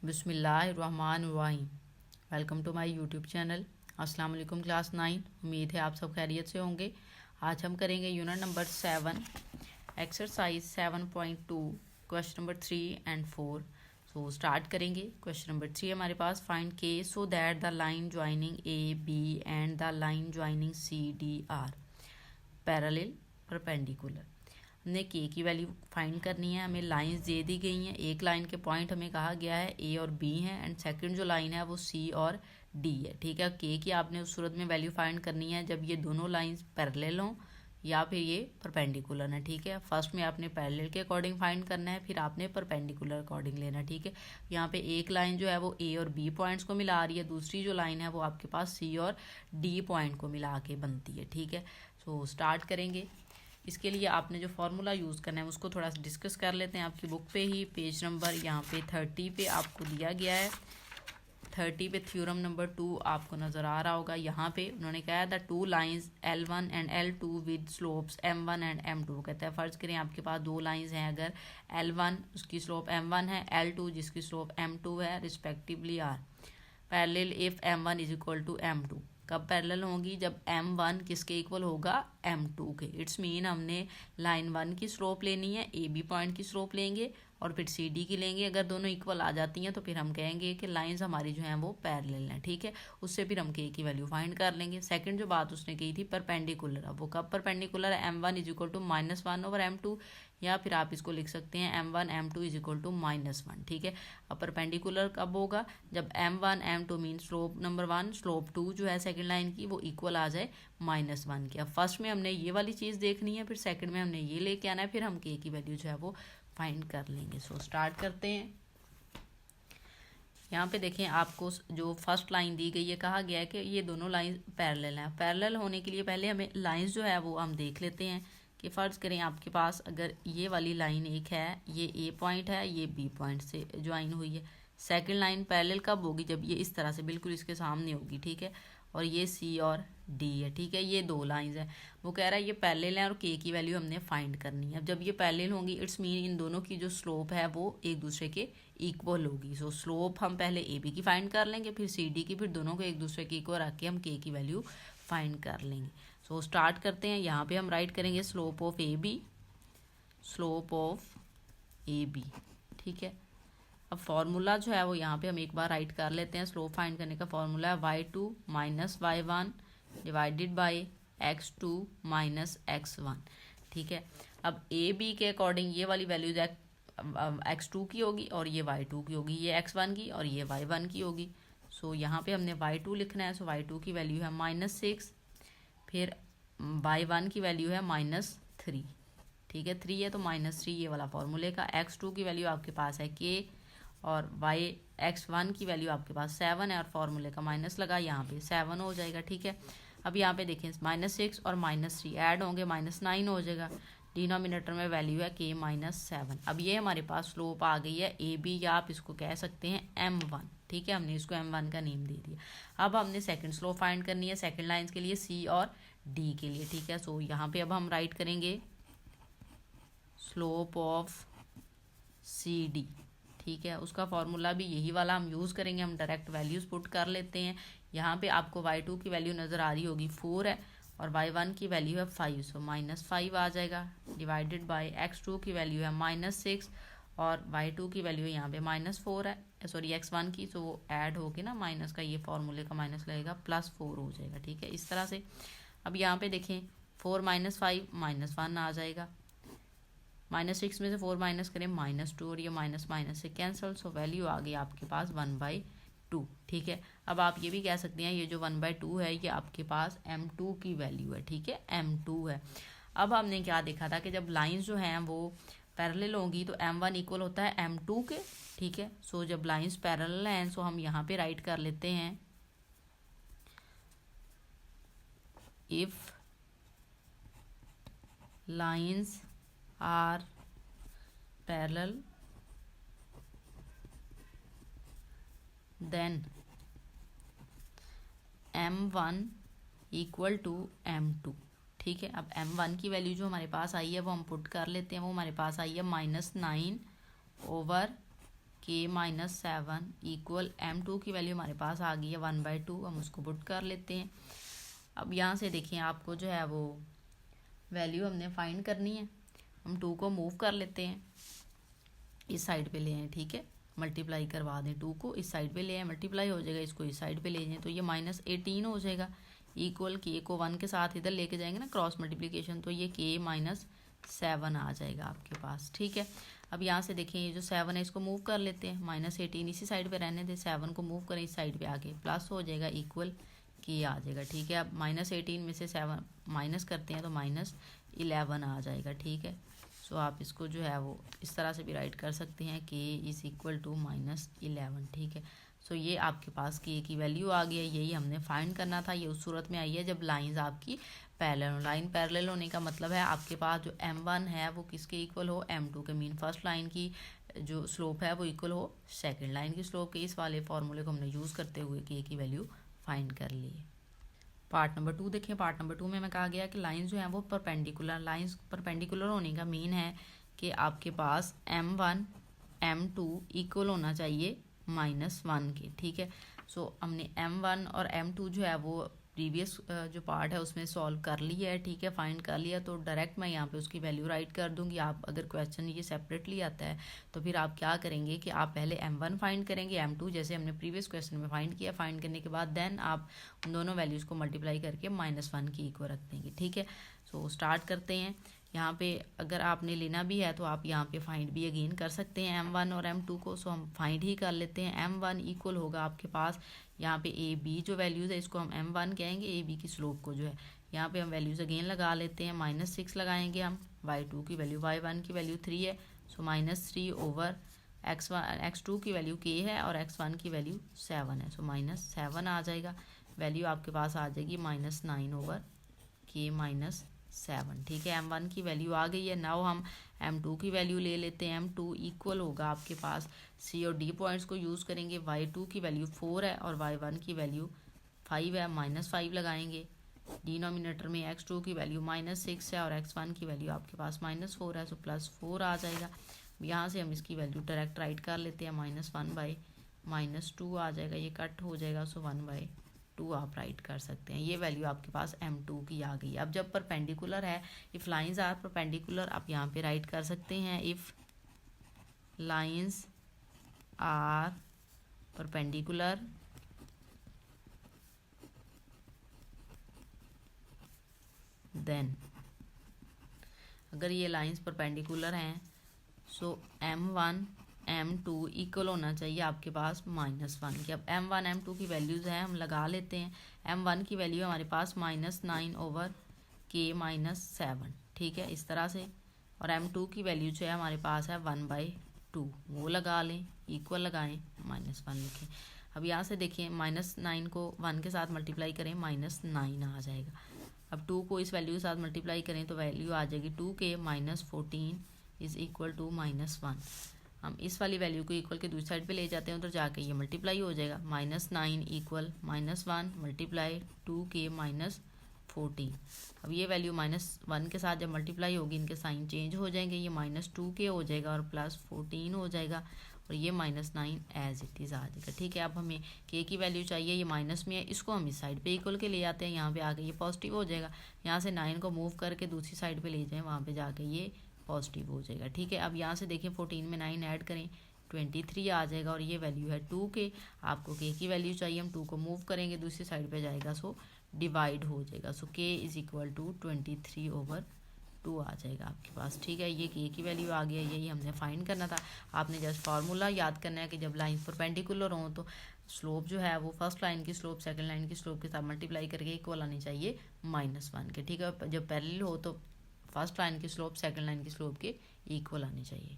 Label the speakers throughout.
Speaker 1: बिस्मिल्लाहिर्रहमानिर्रहीम। Welcome to my YouTube channel. अस्सलाम वालेकुम क्लास 9। उम्मीद है आप सब खैरियत से होंगे। आज हम करेंगे unit number 7 exercise 7.2 question number 3 and 4। So start करेंगे। क्वेश्चन नंबर 3 हमारे पास, find k so that the line joining A B and the line joining C D are parallel perpendicular. हमने के की वैल्यू फाइंड करनी है। हमें लाइंस दे दी गई हैं। एक लाइन के पॉइंट हमें कहा गया है ए और बी हैं एंड सेकंड जो लाइन है वो सी और डी है। ठीक है, के की आपने उस सूरत में वैल्यू फाइंड करनी है जब ये दोनों लाइंस पैरेलल हों या फिर ये परपेंडिकुलर है। ठीक है, फर्स्ट में आपने पैरेलल के अकॉर्डिंग फाइंड करना है, फिर आपने परपेंडिकुलर अकॉर्डिंग लेना है। ठीक है, यहाँ पे एक लाइन जो है वो ए और बी पॉइंट्स को मिला रही है, दूसरी जो लाइन है वो आपके पास सी और डी पॉइंट को मिला के बनती है। ठीक है, सो स्टार्ट करेंगे। इसके लिए आपने जो फार्मूला यूज़ करना है उसको थोड़ा सा डिस्कस कर लेते हैं। आपकी बुक पे ही पेज नंबर यहाँ पे 30 पे आपको दिया गया है। 30 पे थ्योरम नंबर 2 आपको नज़र आ रहा होगा। यहाँ पे उन्होंने कहा था two lines L1 and L2 with slopes M1 and M2। कहता है फ़र्ज़ करें आपके पास दो लाइंस हैं, अगर L1 उसकी स्लोप M1 है, L2 जिसकी स्लोप M2 है, respectively are parallel if M1 is equal to M2। कब पैरेलल होंगी? जब M1 किसके इक्वल होगा? M2 के। इट्स मीन हमने लाइन 1 की स्लोप लेनी है, AB पॉइंट की स्लोप लेंगे और फिर CD की लेंगे। अगर दोनों इक्वल आ जाती हैं तो फिर हम कहेंगे कि लाइंस हमारी जो हैं वो पैरेलल हैं। ठीक है, उससे फिर हम K की वैल्यू फाइंड कर लेंगे। सेकंड जो बात उसने कही थी परपेंडिकुलर, अब वो कब परपेंडिकुलर है? M1 is equal to -1 over M2, या फिर आप इसको लिख सकते हैं M1 M2 is equal to -1। ठीक है, अब परपेंडिकुलर कब होगा? जब M1 M2 mean slope number 1 slope 2 जो है सेकंड लाइन की वो इक्वल आ जाए -1 के। अब फर्स्ट में हमने ये वाली चीज़ देखनी है, फिर सेकंड में हमने ये लेके आना है, फिर हम K की वैल्यू जो है वो फाइंड कर लेंगे। सो स्टार्ट करते हैं। यहाँ पे देखें, आपको जो फर्स्ट लाइन दी गई है, कहा गया है कि ये दोनों लाइन पैरेलल हैं। पैरेलल होने के लिए पहले हमें लाइंस जो है वो हम देख लेते हैं कि फ़र्ज़ करें आपके पास अगर ये वाली लाइन एक है, ये ए पॉइंट है, ये बी पॉइंट से ज्वाइन हुई है। सेकंड लाइन पैरेलल कब होगी? जब ये इस तरह से बिल्कुल इसके सामने होगी। ठीक है, और ये सी और डी है। ठीक है, ये दो लाइंस हैं। वो कह रहा है ये पैरेलल है और के की वैल्यू हमने फाइंड करनी है। अब जब ये पैरेलल होंगी इट्स मीन इन दोनों की जो स्लोप है वो एक दूसरे के इक्वल होगी। सो स्लोप हम पहले ए बी की फाइंड कर लेंगे, फिर सी डी की, फिर दोनों को एक दूसरे के इक्वल रख के हम के की वैल्यू फाइंड कर लेंगे। सो स्टार्ट करते हैं। यहाँ पे हम राइट करेंगे slope of A B, slope of A B. ठीक है, अब फॉर्मूला जो है वो यहाँ पे हम एक बार राइट कर लेते हैं। स्लोप फाइंड करने का फॉर्मूला है y2 minus y1 divided by x2 minus x1। ठीक है, अब ए बी के अकॉर्डिंग ये वाली वैल्यूज x2 की होगी और ये y2 की होगी, ये x1 की और ये y1 की होगी। सो यहाँ पे हमने y2 लिखना है। सो y2 की वैल्यू है -6, फिर y1 की वैल्यू है -3। ठीक है, 3 है तो -3 ये वाला फॉर्मूले का। x2 की वैल्यू आपके पास है k और x1 की वैल्यू आपके पास 7 है और फॉर्मूले का माइनस लगा, यहाँ पे 7 हो जाएगा। ठीक है, अब यहाँ पे देखें -6 और -3 ऐड होंगे -9 हो जाएगा। डिनोमिनेटर में वैल्यू है k -7। अब ये हमारे पास स्लोप आ गई है ए बी, या आप इसको कह सकते हैं M1। ठीक है, हमने इसको M1 का नेम दे दिया। अब हमने सेकंड स्लोप फाइंड करनी है सेकंड लाइंस के लिए, सी और डी के लिए। ठीक है, सो यहाँ पे अब हम राइट करेंगे स्लोप ऑफ सी डी। ठीक है, उसका फॉर्मूला भी यही वाला हम यूज़ करेंगे। हम डायरेक्ट वैल्यूज़ पुट कर लेते हैं। यहाँ पे आपको y2 की वैल्यू नज़र आ रही होगी 4 है और y1 की वैल्यू है 5, सो -5 आ जाएगा डिवाइडेड बाय x2 की वैल्यू है -6 और y2 की वैल्यू यहाँ पे -4 है, सॉरी x1 की, तो वो ऐड होके ना माइनस का ये फॉर्मूले का माइनस लगेगा +4 हो जाएगा। ठीक है, इस तरह से। अब यहाँ पे देखें 4 - 5 -1 आ जाएगा। -6 में से 4 माइनस करें -2 और ये माइनस माइनस से कैंसिल, सो वैल्यू आ गई आपके पास 1/2। ठीक है, अब आप ये भी कह सकते हैं ये जो 1/2 है ये आपके पास M2 की वैल्यू है। ठीक है, M2 है। अब हमने क्या देखा था कि जब लाइंस जो हैं वो पैरेलल होंगी तो M1 इक्वल होता है M2 के। ठीक है, सो जब लाइंस पैरेलल हैं सो हम यहाँ पे राइट कर लेते हैं if lines are parallel then M1 equal to M2। ठीक है, अब M1 की वैल्यू जो हमारे पास आई है वो हम पुट कर लेते हैं। वो हमारे पास आई है -9 ओवर के माइनस 7 इक्वल M2 की वैल्यू हमारे पास आ गई है 1/2, हम उसको पुट कर लेते हैं। अब यहाँ से देखिए आपको जो है वो वैल्यू हमने फाइंड करनी है। हम 2 को मूव कर लेते हैं, इस साइड पे ले आए, ठीक है, मल्टीप्लाई करवा दें, 2 को इस साइड पे ले आए, मल्टीप्लाई हो जाएगा, इसको इस साइड पे ले जाएं तो ये -18 हो जाएगा। इक्वल के को 1 के साथ इधर लेके जाएंगे ना क्रॉस मल्टीप्लिकेशन, तो ये के -7 आ जाएगा आपके पास, ठीक है। अब यहाँ से देखें ये जो 7 है इसको मूव कर लेते हैं, -18 इसी साइड पे रहने दें, 7 को मूव करें इस साइड पे आके, प्लस हो जाएगा इक्वल के आ जाएगा, ठीक है। अब -18 में से 7 माइनस करते हैं तो -11 आ जाएगा, ठीक है। सो आप इसको जो है वो इस तरह से भी राइट कर सकते हैं, के इज़ इक्वल टू -11, ठीक है। सो ये आपके पास के की वैल्यू आ गई है, यही हमने फाइंड करना था। ये उस सूरत में आई है जब लाइंस आपकी पैरेलल हो। लाइन पैरेलल होने का मतलब है आपके पास जो M1 है वो किसके इक्वल हो, M2 के। मीन फर्स्ट लाइन की जो स्लोप है वो इक्वल हो सेकंड लाइन की स्लोप के। इस वाले फॉर्मूले को हमने यूज़ करते हुए के की वैल्यू फाइंड कर ली है। पार्ट नंबर 2 देखें। पार्ट नंबर 2 में मैं कहा गया कि लाइंस जो हैं वो परपेंडिकुलर, लाइंस परपेंडिकुलर होने का मीन है कि आपके पास M1 M2 इक्वल होना चाहिए -1 के, ठीक है। सो हमने M1 और M2 जो है वो प्रीवियस जो पार्ट है उसमें सॉल्व कर लिया है, ठीक है, फाइंड कर लिया, तो डायरेक्ट मैं यहाँ पे उसकी वैल्यू राइट कर दूंगी। आप अगर क्वेश्चन ये सेपरेटली आता है तो फिर आप क्या करेंगे कि आप पहले M1 फाइंड करेंगे, M2 जैसे हमने प्रीवियस क्वेश्चन में फाइंड किया, फाइंड करने के बाद देन आप उन दोनों वैल्यूज़ को मल्टीप्लाई करके -1 की इक्वल रख देंगे, ठीक है। सो स्टार्ट करते हैं। यहाँ पे अगर आपने लेना भी है तो आप यहाँ पे फाइंड भी अगेन कर सकते हैं M1 और M2 को। सो हम फाइंड ही कर लेते हैं। M1 इक्वल होगा आपके पास यहाँ पे ए बी जो वैल्यूज़ है इसको हम M1 कहेंगे, ए बी की स्लोप को जो है यहाँ पे हम वैल्यूज़ अगेन लगा लेते हैं। -6 लगाएंगे हम, y2 की वैल्यू, y1 की वैल्यू 3 है, सो -3 ओवर x2 की वैल्यू k है और x1 की वैल्यू 7 है, सो -7 आ जाएगा। वैल्यू आपके पास आ जाएगी -9 ओवर k -7, ठीक है। M1 की वैल्यू आ गई है। नाउ हम M2 की वैल्यू ले लेते हैं। M2 इक्वल होगा आपके पास C और D पॉइंट्स को यूज़ करेंगे। y2 की वैल्यू 4 है और y1 की वैल्यू 5 है, -5 लगाएंगे। डिनोमिनेटर में x2 की वैल्यू -6 है और x1 की वैल्यू आपके पास -4 है, सो +4 आ जाएगा। यहाँ से हम इसकी वैल्यू डायरेक्ट राइट कर लेते हैं, -1/-2 आ जाएगा, ये कट हो जाएगा, सो 1/2 आप राइट कर सकते हैं। ये वैल्यू आपके पास M2 की आ गई। अब जब परपेंडिकुलर है, इफ़ लाइंस आर परपेंडिकुलर, आप यहाँ पे राइट कर सकते हैं, if lines are perpendicular then, अगर ये लाइंस परपेंडिकुलर हैं सो M1 M2 इक्वल होना चाहिए आपके पास -1 के। अब M1 M2 की वैल्यूज़ हैं, हम लगा लेते हैं। M1 की वैल्यू हमारे पास -9 ओवर k -7, ठीक है, इस तरह से। और M2 की वैल्यू जो है हमारे पास है 1/2, वो लगा लें, इक्वल लगाएं, -1 लिखें। अब यहाँ से देखिए -9 को 1 के साथ मल्टीप्लाई करें, -9 आ जाएगा। अब 2 को इस वैल्यू के साथ मल्टीप्लाई करें तो वैल्यू आ जाएगी 2k -14 इज़ इक्वल टू -1। हम इस वाली वैल्यू को इक्वल के दूसरी साइड पे ले जाते हैं, उधर जाके ये मल्टीप्लाई हो जाएगा। -9 इक्वल -1 मल्टीप्लाई 2k -14। अब ये वैल्यू -1 के साथ जब मल्टीप्लाई होगी इनके साइन चेंज हो जाएंगे, ये -2k हो जाएगा और +14 हो जाएगा और ये -9 एज इट इज़ आ जाएगा, ठीक है। अब हमें k की वैल्यू चाहिए, ये माइनस में है, इसको हम इस साइड पे इक्वल के ले आते हैं, यहाँ पे आके ये पॉजिटिव हो जाएगा। यहाँ से 9 को मूव करके दूसरी साइड पे ले जाएं, वहाँ पे जाके ये पॉजिटिव हो जाएगा, ठीक है। अब यहाँ से देखें 14 में 9 ऐड करें, 23 आ जाएगा और ये वैल्यू है 2k। आपको k की वैल्यू चाहिए, हम 2 को मूव करेंगे दूसरी साइड पे जाएगा, सो डिवाइड हो जाएगा, सो k इज़ इक्वल टू 23/2 आ जाएगा आपके पास, ठीक है। ये k की वैल्यू आ गया, यही हमने फाइंड करना था। आपने जस्ट फार्मूला याद करना है कि जब लाइन परपेंडिकुलर हो तो स्लोप जो है वो फर्स्ट लाइन की स्लोप सेकंड लाइन की स्लोप के साथ मल्टीप्लाई करके इक्वल आनी चाहिए -1 के, ठीक है। जब पैरेलल हो तो फर्स्ट लाइन की स्लोप सेकंड लाइन की स्लोप के इक्वल आनी चाहिए।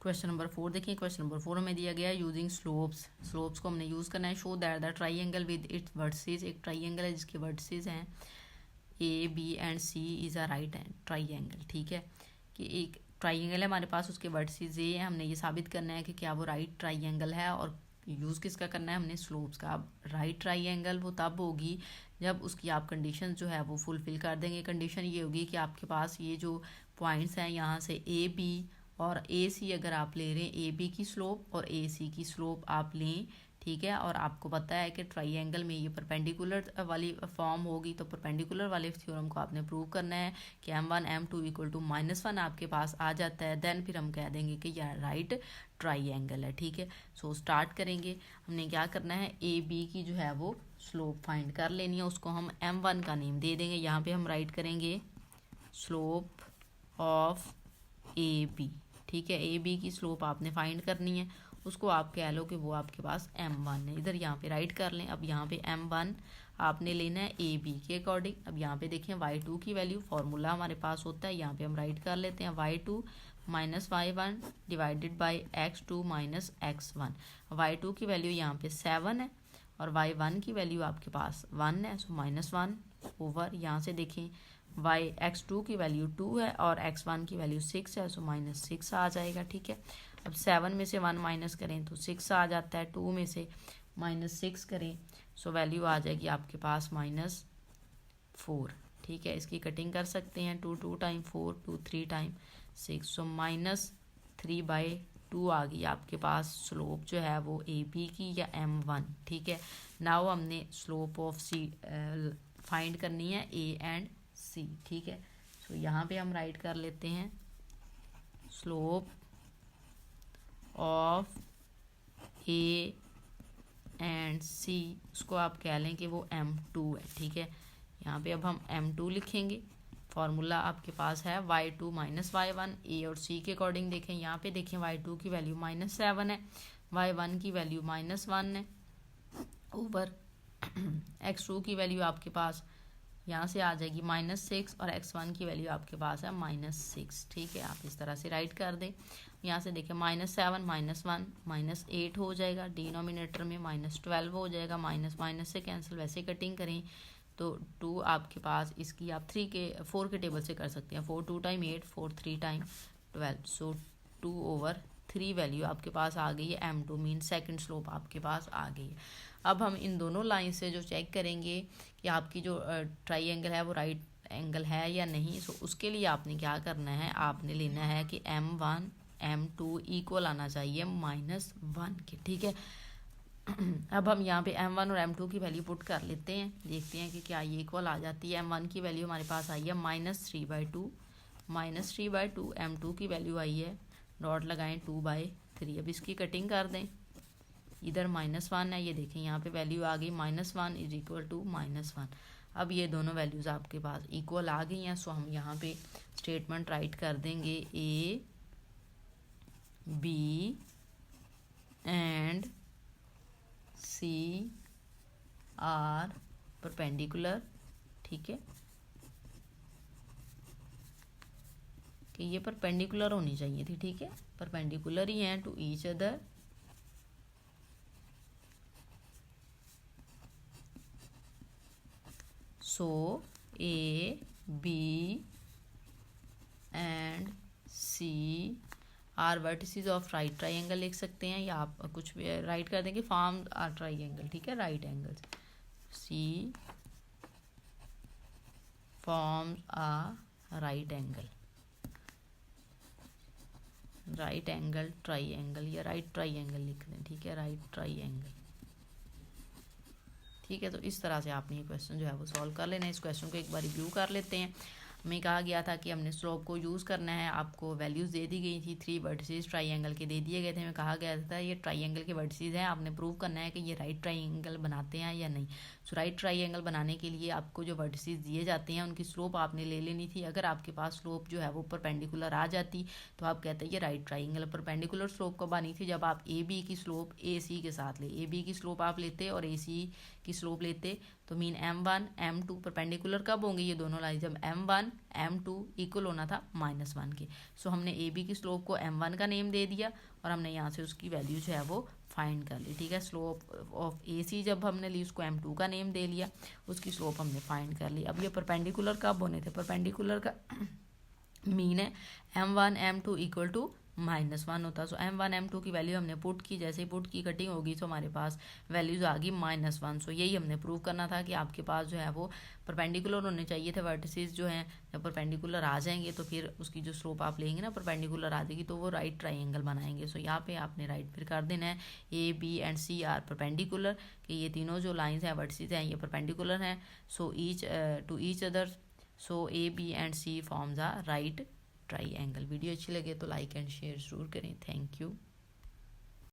Speaker 1: क्वेश्चन नंबर 4 देखिए। क्वेश्चन नंबर 4 में दिया गया है यूजिंग स्लोप्स को हमने यूज़ करना है। Show that the triangle with its vertices, एक ट्राइंगल है जिसके वर्टिसेस हैं A, B and C is a right hand triangle, ठीक है। कि एक ट्राइंगल है हमारे पास, उसके वर्टिसेस A है, हमने ये साबित करना है कि क्या वो राइट ट्राइंगल है और यूज़ किसका करना है, हमने स्लोप्स का। अब राइट ट्राइंगल वो तब होगी जब उसकी आप कंडीशन जो है वो फुलफिल कर देंगे। कंडीशन ये होगी कि आपके पास ये जो पॉइंट्स हैं यहाँ से A, B और ए सी अगर आप ले रहे हैं ए बी की स्लोप और ए सी की स्लोप आप लें, ठीक है। और आपको पता है कि ट्राइंगल में ये परपेंडिकुलर वाली फॉर्म होगी, तो परपेंडिकुलर वाले थ्योरम को आपने प्रूव करना है कि m1 m2 इक्वल टू -1 आपके पास आ जाता है। देन फिर हम कह देंगे कि यह राइट ट्राइंगल है, ठीक है। सो स्टार्ट करेंगे। हमने क्या करना है, ए बी की जो है वो स्लोप फाइंड कर लेनी है, उसको हम m1 का नेम दे देंगे। यहाँ पे हम राइट करेंगे स्लोप ऑफ ए बी, ठीक है। ए बी की स्लोप आपने फाइंड करनी है, उसको आप कह लो कि वो आपके पास m1 है। इधर यहाँ पे राइट कर लें। अब यहाँ पे m1 आपने लेना है ए बी के अकॉर्डिंग। अब यहाँ पे देखें y2 की वैल्यू फार्मूला हमारे पास होता है, यहाँ पे हम राइट कर लेते हैं y2 minus y1 divided by x2 minus x1। y2 की वैल्यू यहाँ पे 7 है और y1 की वैल्यू आपके पास 1 है, सो -1 ओवर यहाँ से देखें x2 की वैल्यू 2 है और x1 की वैल्यू 6 है, सो -6 आ जाएगा, ठीक है। अब 7 में से 1 माइनस करें तो 6 आ जाता है, 2 में से -6 करें सो वैल्यू आ जाएगी आपके पास -4, ठीक है। इसकी कटिंग कर सकते हैं, 2 टाइम 4 2 3 टाइम 6, सो -3/2 आ गई आपके पास स्लोप जो है वो ए बी की या m1, ठीक है। नाउ हमने स्लोप ऑफ सी फाइंड करनी है ए एंड सी, ठीक है। सो यहाँ पे हम राइट कर लेते हैं स्लोप ऑफ ए एंड सी, उसको आप कह लें कि वो m2 है, ठीक है। यहाँ पे अब हम m2 लिखेंगे। फार्मूला आपके पास है y2 माइनस y1। ए और सी के अकॉर्डिंग देखें, यहाँ पे देखें y2 की वैल्यू -7 है, y1 की वैल्यू -1 है ओवर x2 की वैल्यू आपके पास यहाँ से आ जाएगी -6 और x1 की वैल्यू आपके पास है -6, ठीक है। आप इस तरह से राइट कर दें। यहाँ से देखें -7 -1 -8 हो जाएगा, डिनोमिनेटर में -12 हो जाएगा, माइनस से कैंसिल, वैसे कटिंग करें तो 2 आपके पास, इसकी आप 4 के टेबल से कर सकते हैं। 4 2 टाइम 8 4 3 टाइम 12, सो 2/3 वैल्यू आपके पास आ गई है m2, मीन सेकंड स्लोप आपके पास आ गई है। अब हम इन दोनों लाइन से जो चेक करेंगे कि आपकी जो ट्राइंगल है वो राइट एंगल है या नहीं, सो उसके लिए आपने क्या करना है, आपने लेना है कि m1 m2 इक्वल आना चाहिए -1 के, ठीक है। अब हम यहाँ पे m1 और m2 की वैल्यू पुट कर लेते हैं, देखते हैं कि क्या ये इक्वल आ जाती है। m1 की वैल्यू हमारे पास आई है -3/2 m2 की वैल्यू आई है, डॉट लगाएं 2/3। अब इसकी कटिंग कर दें, इधर -1 है, ये देखें यहाँ पे वैल्यू आ गई -1 इज इक्वल टू -1। अब ये दोनों वैल्यूज़ आपके पास इक्वल आ गई हैं, सो हम यहाँ पे स्टेटमेंट राइट कर देंगे A B and C are perpendicular, ठीक है, कि ये परपेंडिकुलर होनी चाहिए थी, ठीक है। परपेंडिकुलर ही हैं to each other, so A B and C are vertices of right triangle लिख सकते हैं, या आप कुछ भी राइट कर देंगे, फॉर्म आर ट्राइंगल, ठीक है, right angles. C forms a right angle, right angle triangle या राइट ट्राइंगल लिख दें, ठीक है, राइट ट्राइंगल, ठीक है। तो इस तरह से आपने ये क्वेश्चन जो है वो सॉल्व कर लेना है। इस क्वेश्चन को एक बार रिव्यू कर लेते हैं। हमें कहा गया था कि हमने स्लोप को यूज़ करना है, आपको वैल्यूज़ दे दी गई थी, 3 वर्टिसेस ट्राइंगल के दे दिए गए थे। हमें कहा गया था ये ट्राइंगल के वर्टिसेस हैं, आपने प्रूव करना है कि ये राइट ट्राइंगल बनाते हैं या नहीं। सो राइट ट्राइंगल बनाने के लिए आपको जो वर्टिसेस दिए जाते हैं उनकी स्लोप आपने ले लेनी थी। अगर आपके पास स्लोप जो है वो परपेंडिकुलर आ जाती तो आप कहते हैं ये राइट ट्राइंगल। परपेंडिकुलर स्लोप कब आनी थी, जब आप ए बी की स्लोप ए सी के साथ ले, ए बी की स्लोप आप लेते और ए सी की स्लोप लेते, तो मीन m1 m2 परपेंडिकुलर कब होंगे ये दोनों लाइन, जब m1 m2 इक्वल होना था -1 के। सो हमने ए बी की स्लोप को m1 का नेम दे दिया और हमने यहाँ से उसकी वैल्यू जो है वो फाइंड कर ली, ठीक है। स्लोप ऑफ ए सी जब हमने ली उसको m2 का नेम दे लिया, उसकी स्लोप हमने फाइंड कर ली। अब ये परपेंडिकुलर कब होने थे, परपेंडिकुलर का मीन है m1 m2 इक्वल टू -1 होता। सो M1 M2 की वैल्यू हमने पुट की, जैसे ही पुट की कटिंग होगी तो हमारे पास वैल्यूज आ गई -1। सो यही हमने प्रूव करना था कि आपके पास जो है वो परपेंडिकुलर होने चाहिए थे। वर्टिसेस जो हैं जब परपेंडिकुलर आ जाएंगे तो फिर उसकी जो स्लोप आप लेंगे ना परपेंडिकुलर आ जाएगी तो वो राइट ट्राइंगल बनाएंगे। सो यहाँ पे आपने राइट फिर कर देना है A B and C are perpendicular, कि ये तीनों जो लाइंस हैं वर्टिसेस हैं ये परपेंडिकुलर हैं। So each to each other, so A B and C forms are right triangle. Video अच्छी लगे तो लाइक एंड शेयर ज़रूर करें। Thank you.